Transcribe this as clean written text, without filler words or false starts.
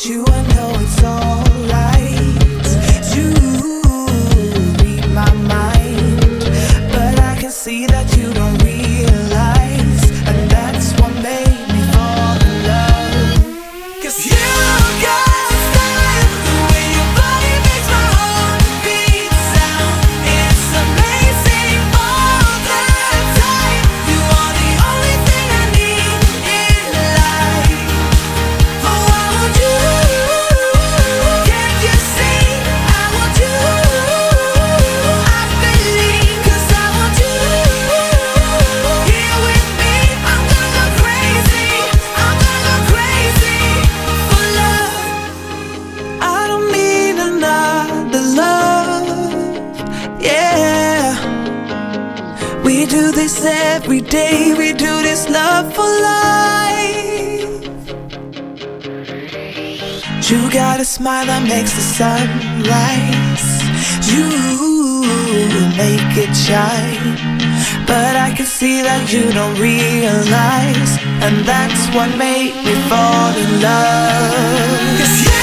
you, I know it's alright. You read my mind, but I can see that you don't realize, and that's what made me fall in love. 'Cause you got style, the way your body makes my heart beat sound. It's amazing all the time. You are the only thing I need in life. Oh, I want you. Can't you see? I want you. I believe, 'cause I want you here with me. I'm gonna go crazy. I'm gonna go crazy for love. I don't need another love. Yeah. We do this every day. We do this love for life. You got a smile that makes the sun rise. You make it shine, but I can see that you don't realize, and that's what made me fall in love. 'Cause you